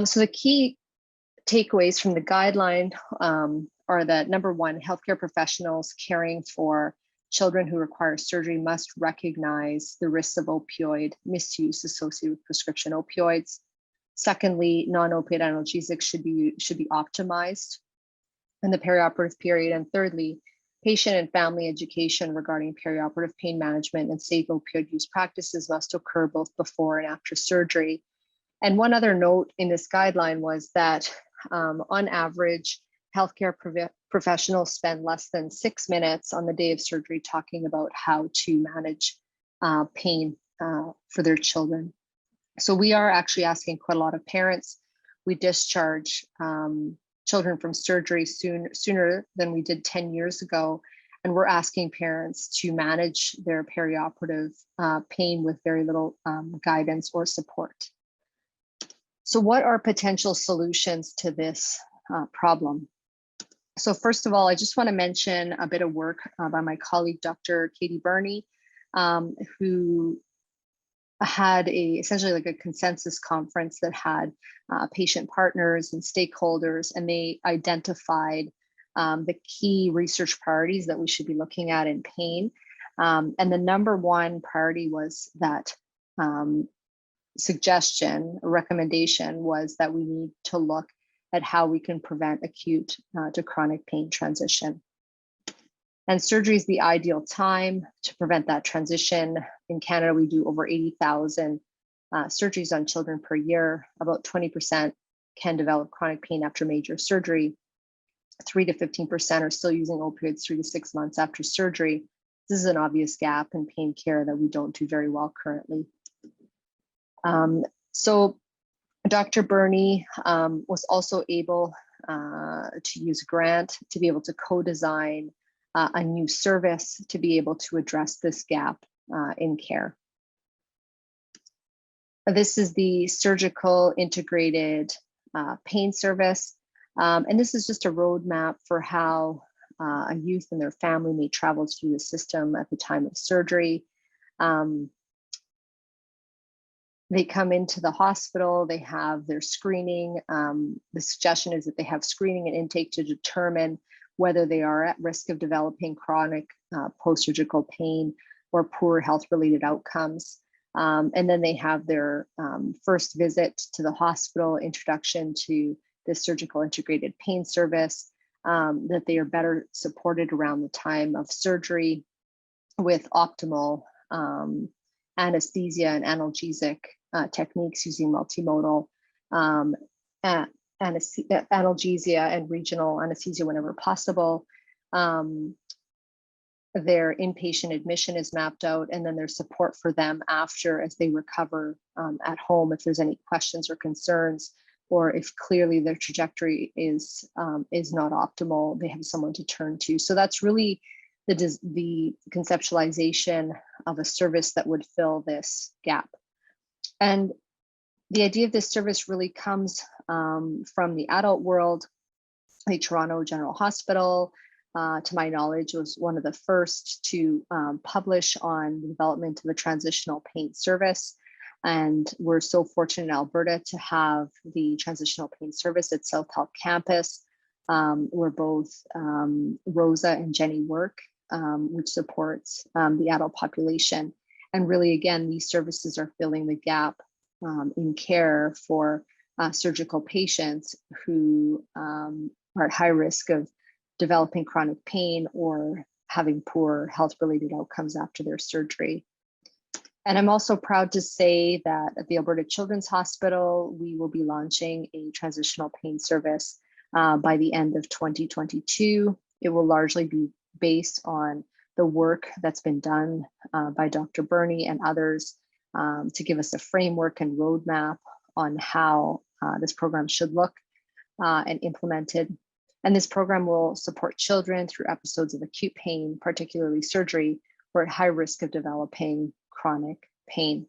So the key takeaways from the guideline are that number one, healthcare professionals caring for children who require surgery must recognize the risks of opioid misuse associated with prescription opioids. Secondly, non-opioid analgesics should be optimized in the perioperative period. And thirdly, patient and family education regarding perioperative pain management and safe opioid use practices must occur both before and after surgery. And one other note in this guideline was that on average, healthcare professionals spend less than 6 minutes on the day of surgery talking about how to manage pain for their children. So we are actually asking quite a lot of parents. We discharge children from surgery sooner than we did 10 years ago. And we're asking parents to manage their perioperative pain with very little guidance or support. So what are potential solutions to this problem? So first of all, I just want to mention a bit of work by my colleague, Dr. Katie Burney, who had essentially like a consensus conference that had patient partners and stakeholders, and they identified the key research priorities that we should be looking at in pain. And the number one priority was that recommendation was that we need to look at how we can prevent acute to chronic pain transition. And surgery is the ideal time to prevent that transition. In Canada, we do over 80,000 surgeries on children per year. About 20% can develop chronic pain after major surgery. 3 to 15% are still using opioids 3 to 6 months after surgery. This is an obvious gap in pain care that we don't do very well currently. So Dr. Burney was also able to use a grant to be able to co-design a new service to be able to address this gap in care. This is the surgical integrated pain service. And this is just a roadmap for how a youth and their family may travel through the system at the time of surgery. They come into the hospital, they have their screening. The suggestion is that they have screening and intake to determine whether they are at risk of developing chronic post-surgical pain or poor health-related outcomes. And then they have their first visit to the hospital, introduction to the surgical integrated pain service, that they are better supported around the time of surgery with optimal anesthesia and analgesic techniques using multimodal analgesia and regional anesthesia whenever possible. Their inpatient admission is mapped out, and then there's support for them after as they recover at home if there's any questions or concerns, or if clearly their trajectory is not optimal, they have someone to turn to. So that's really the conceptualization of a service that would fill this gap. And the idea of this service really comes from the adult world. The Toronto General Hospital, to my knowledge, was one of the first to publish on the development of a transitional pain service. And we're so fortunate in Alberta to have the transitional pain service at South Health Campus, where both Rosa and Jenny work, which supports the adult population. And really, again, these services are filling the gap in care for surgical patients who are at high risk of developing chronic pain or having poor health-related outcomes after their surgery. And I'm also proud to say that at the Alberta Children's Hospital, we will be launching a transitional pain service by the end of 2022. It will largely be based on the work that's been done by Dr. Burney and others to give us a framework and roadmap on how this program should look and implemented. And this program will support children through episodes of acute pain, particularly surgery, who are at high risk of developing chronic pain.